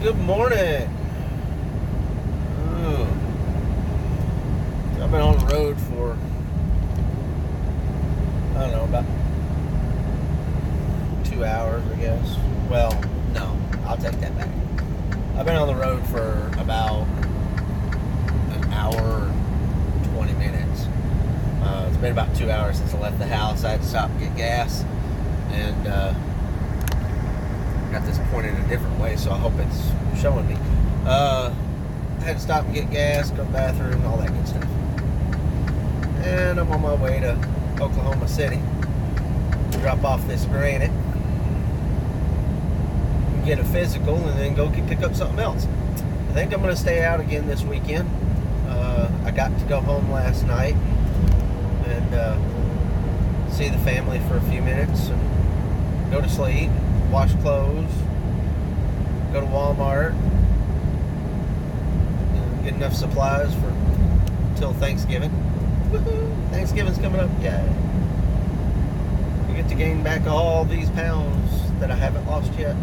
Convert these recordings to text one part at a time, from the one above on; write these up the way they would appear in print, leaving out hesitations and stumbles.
Good morning. I've been on the road for, I don't know, about 2 hours, I guess. Well, no, I'll take that back. I've been on the road for about an hour and 20 minutes. It's been about 2 hours since I left the house. I had to stop and get gas, and got this pointed a different way, so I hope it's showing me. I had to stop and get gas, go to the bathroom, all that good stuff. And I'm on my way to Oklahoma City to drop off this granite, get a physical, and then go pick up something else. I think I'm going to stay out again this weekend. I got to go home last night and see the family for a few minutes and go to sleep, wash clothes, go to Walmart, get enough supplies for till Thanksgiving. Woohoo! Thanksgiving's coming up. Yeah. We get to gain back all these pounds that I haven't lost yet.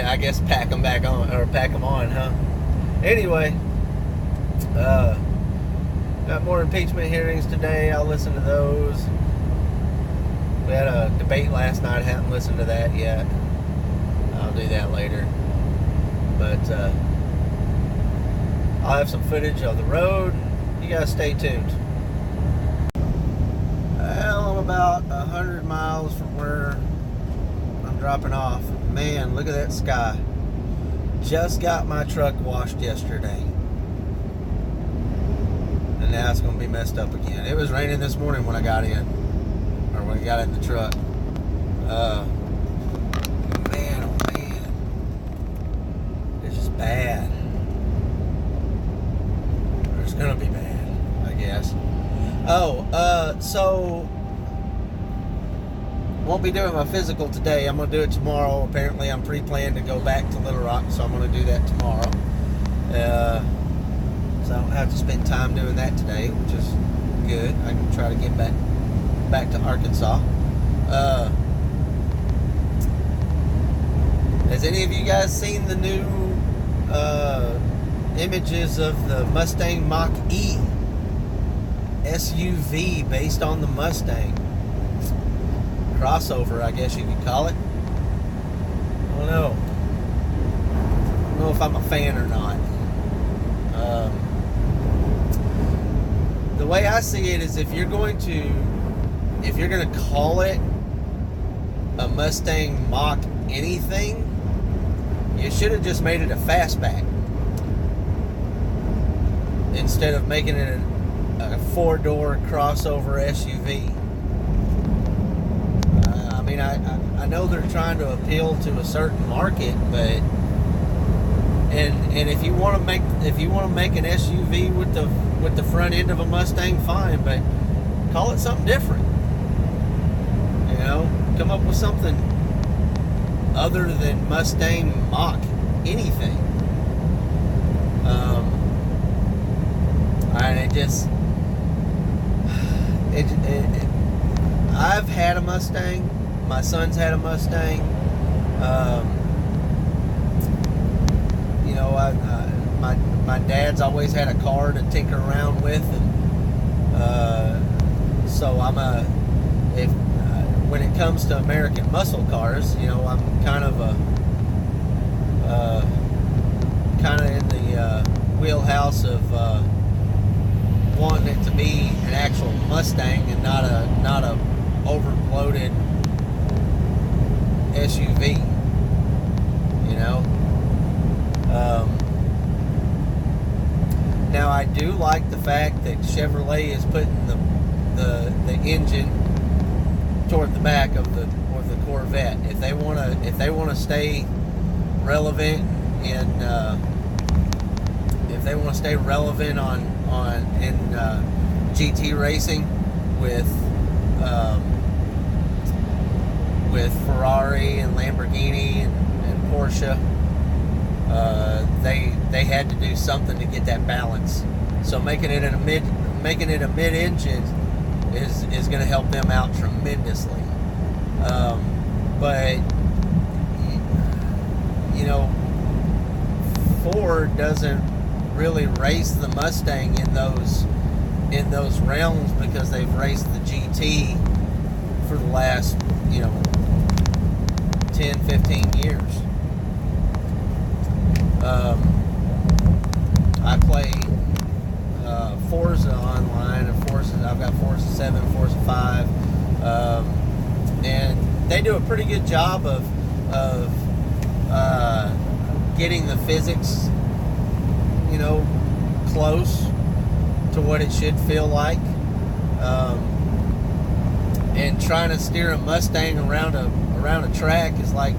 I guess pack them back on, or pack them on, huh? Anyway, got more impeachment hearings today. I'll listen to those. We had a debate last night. I haven't listened to that yet. I'll do that later. But I'll have some footage of the road. You guys stay tuned. Well, I'm about 100 miles from where I'm dropping off. Man, look at that sky. Just got my truck washed yesterday. And now it's going to be messed up again. It was raining this morning when I got in. Or when I got in the truck. Man, oh man. It's just bad. Or it's going to be bad, I guess. So won't be doing my physical today. I'm going to do it tomorrow. Apparently, I'm pre-planned to go back to Little Rock, so I'm going to do that tomorrow. So I don't have to spend time doing that today, which is good. I can try to get back to Arkansas. Has any of you guys seen the new images of the Mustang Mach-E SUV based on the Mustang? Crossover, I guess you could call it. I don't know. I don't know if I'm a fan or not. The way I see it is if you're going to call it a Mustang Mach anything, you should have just made it a fastback instead of making it a four-door crossover SUV. I know they're trying to appeal to a certain market, but and if you want to make an SUV with the front end of a Mustang, fine, but call it something different. You know, come up with something other than Mustang Mach anything. And I've had a Mustang. My son's had a Mustang. My dad's always had a car to tinker around with, and so when it comes to American muscle cars, I'm kind of in the wheelhouse of wanting it to be an actual Mustang and not a overbloated SUV, Now I do like the fact that Chevrolet is putting the engine toward the back of the Corvette. If they want to stay relevant in GT racing with Ferrari and Lamborghini and Porsche, they had to do something to get that balance. So making it a mid-engine is going to help them out tremendously. But you know, Ford doesn't really race the Mustang in those realms because they've raced the GT for the last 10-15 years. I play Forza online, and I've got Forza 7, Forza 5, and they do a pretty good job of getting the physics, close to what it should feel like, and trying to steer a Mustang around a track is like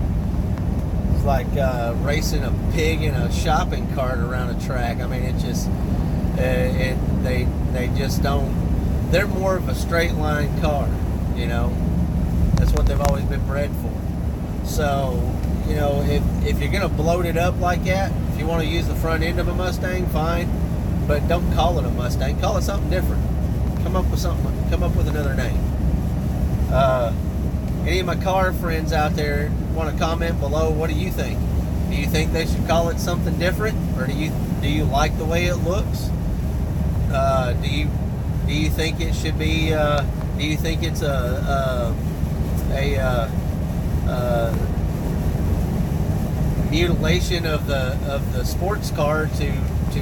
racing a pig in a shopping cart around a track. I mean, it just they just don't. They're more of a straight line car, That's what they've always been bred for. So, if you're gonna bloat it up like that, if you want to use the front end of a Mustang, fine, but don't call it a Mustang. Call it something different. Come up with another name. Any of my car friends out there want to comment below? What do you think? Do you think they should call it something different, or do you like the way it looks? Do you think it should be? Do you think it's a mutilation of the sports car to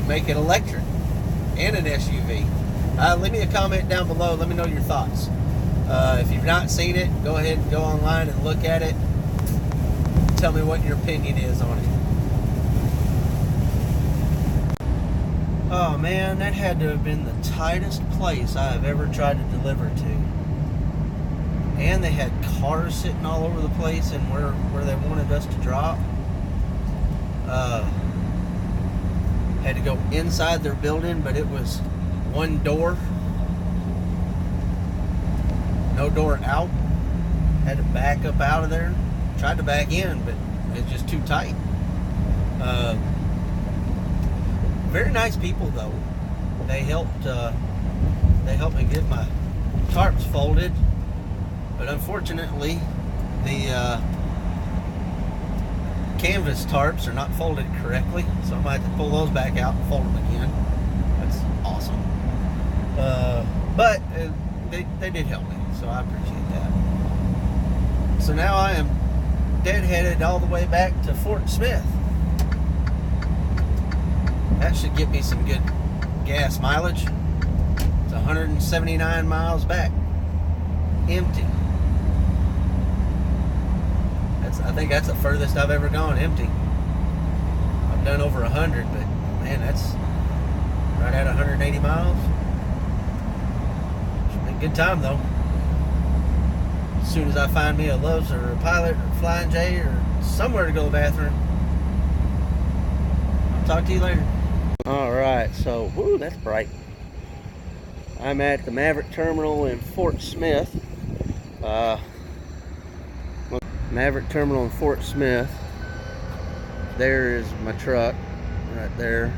make it electric and an SUV? Leave me a comment down below. Let me know your thoughts. If you've not seen it, go ahead and go online and look at it. Tell me what your opinion is on it. Oh man, that had to have been the tightest place I have ever tried to deliver to. And they had cars sitting all over the place and where they wanted us to drop. Had to go inside their building, but it was one door. No door out. Had to back up out of there. Tried to back in, but it's just too tight. Very nice people though. They helped me get my tarps folded, but unfortunately the canvas tarps are not folded correctly, so I might have to pull those back out and fold them again. That's awesome. But they did help me, so I appreciate that. So now I am deadheaded all the way back to Fort Smith. That should get me some good gas mileage. It's 179 miles back, empty. I think that's the furthest I've ever gone empty. I've done over 100, but man, that's right at 180 miles. Should be a good time though. As soon as I find me a Love's or a Pilot or a Flying J or somewhere to go to the bathroom. I'll talk to you later. Alright, so, whoo, that's bright. I'm at the Maverick Terminal in Fort Smith. Maverick Terminal in Fort Smith. There is my truck, right there.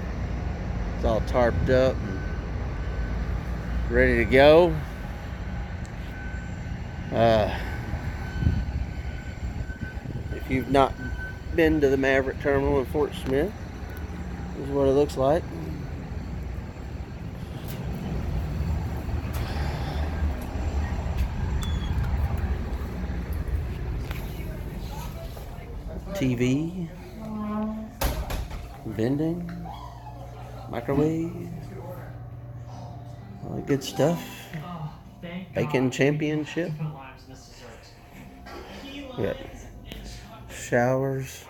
It's all tarped up and ready to go. If you've not been to the Maverick Terminal in Fort Smith, this is what it looks like. TV, vending, microwave, all that good stuff. Bacon Championship. We got showers,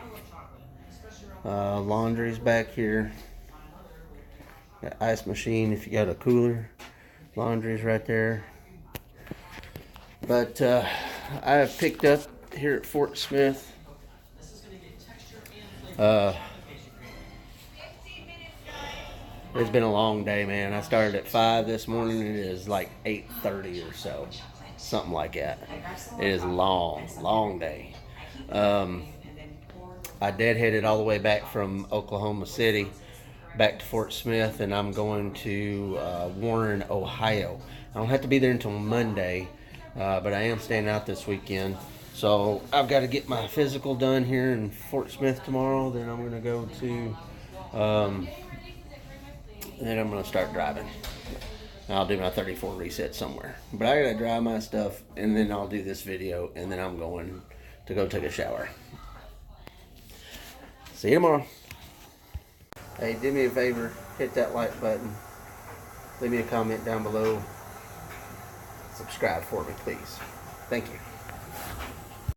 laundry's back here. Got ice machine if you got a cooler. Laundry's right there. But I have picked up here at Fort Smith. It's been a long day, man. I started at 5 this morning and it is like 8:30 or so. Something like that. It is a long day. I deadheaded all the way back from Oklahoma City back to Fort Smith, and I'm going to Warren, Ohio. I don't have to be there until Monday, but I am staying out this weekend. So I've got to get my physical done here in Fort Smith tomorrow. Then I'm going to go to, then I'm going to start driving. I'll do my 34 reset somewhere. But I got to dry my stuff, and then I'll do this video, and then I'm going to go take a shower. See you tomorrow. Hey, do me a favor. Hit that like button. Leave me a comment down below. Subscribe for me, please. Thank you.